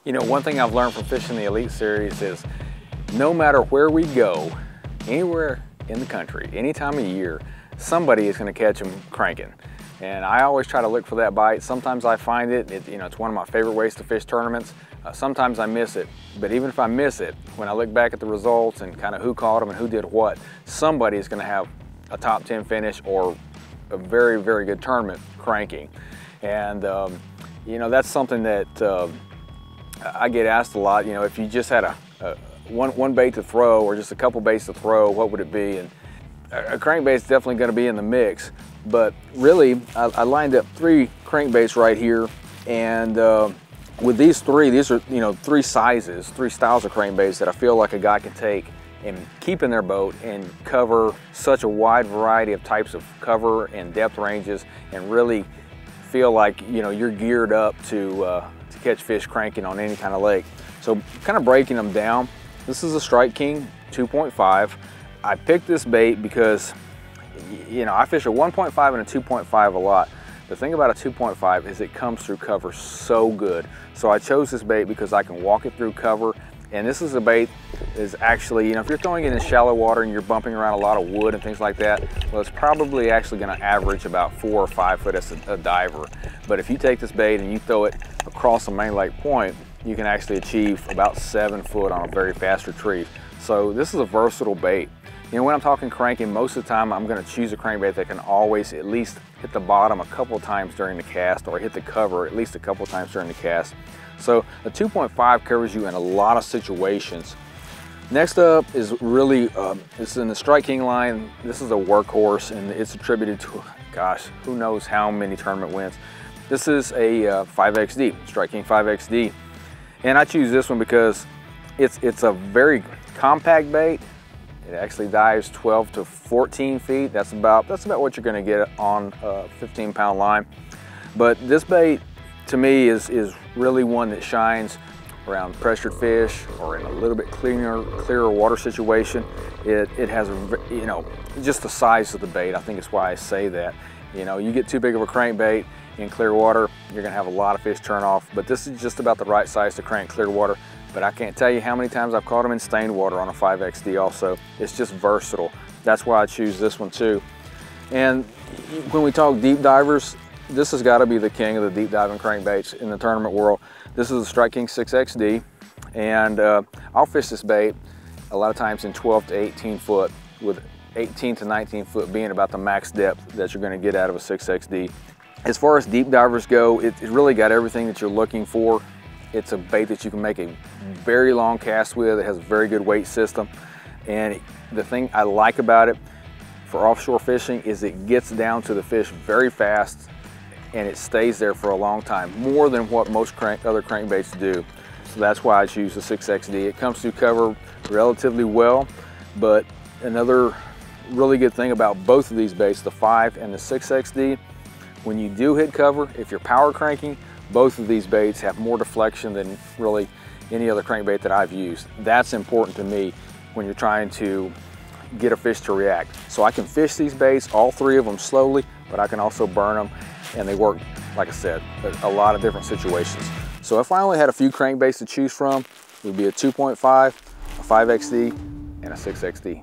You know, one thing I've learned from fishing the Elite Series is no matter where we go, anywhere in the country, any time of year, somebody is going to catch them cranking. And I always try to look for that bite. Sometimes I find it, it's one of my favorite ways to fish tournaments. Sometimes I miss it, but even if I miss it, when I look back at the results and kind of who caught them and who did what, somebody is going to have a top 10 finish or a very, very good tournament cranking. And that's something that I get asked a lot. If you just had one bait to throw or just a couple baits to throw, what would it be? And a crankbait is definitely going to be in the mix. But really, I lined up 3 crankbaits right here, and with these are three sizes, 3 styles of crankbaits that I feel like a guy can take and keep in their boat and cover such a wide variety of types of cover and depth ranges, and really feel like you're geared up to catch fish cranking on any kind of lake. So kind of breaking them down, this is a Strike King 2.5. I picked this bait because I fish a 1.5 and a 2.5 a lot. The thing about a 2.5 is it comes through cover so good. So I chose this bait because I can walk it through cover. And this is a bait is actually, if you're throwing it in shallow water and you're bumping around a lot of wood and things like that, well, it's probably actually going to average about 4 or 5 foot as a diver. But if you take this bait and you throw it across a main lake point, you can actually achieve about 7 foot on a very fast retrieve. So this is a versatile bait. When I'm talking cranking, most of the time I'm going to choose a crankbait that can always at least hit the bottom a couple times during the cast, or hit the cover at least a couple times during the cast. So a 2.5 covers you in a lot of situations. Next up is really, it's in the Strike King line. This is a workhorse, and it's attributed to, gosh, who knows how many tournament wins. This is a 5XD, Strike King 5XD. And I choose this one because it's a very compact bait. It actually dives 12 to 14 feet. That's about what you're going to get on a 15-pound line. But this bait, to me, is really one that shines around pressured fish or in a little bit clearer water situation. It has, just the size of the bait. I think it's why I say that. You get too big of a crankbait in clear water, you're going to have a lot of fish turn off. But this is just about the right size to crank clear water. But I can't tell you how many times I've caught them in stained water on a 5XD also. It's just versatile. That's why I choose this one too. And when we talk deep divers, this has got to be the king of the deep diving crankbaits in the tournament world. This is a Strike King 6XD, and I'll fish this bait a lot of times in 12 to 18 foot, with 18 to 19 foot being about the max depth that you're going to get out of a 6XD. As far as deep divers go, it really got everything that you're looking for. It's a bait that you can make a very long cast with. It has a very good weight system. And the thing I like about it for offshore fishing is it gets down to the fish very fast, and it stays there for a long time, more than what most other crankbaits do. So that's why I choose the 6XD. It comes through cover relatively well, but another really good thing about both of these baits, the 5 and the 6XD, when you do hit cover, if you're power cranking, both of these baits have more deflection than really any other crankbait that I've used. That's important to me when you're trying to get a fish to react. So I can fish these baits, all 3 of them slowly, but I can also burn them, and they work, like I said, a lot of different situations. So if I only had a few crankbaits to choose from, it would be a 2.5, a 5XD, and a 6XD.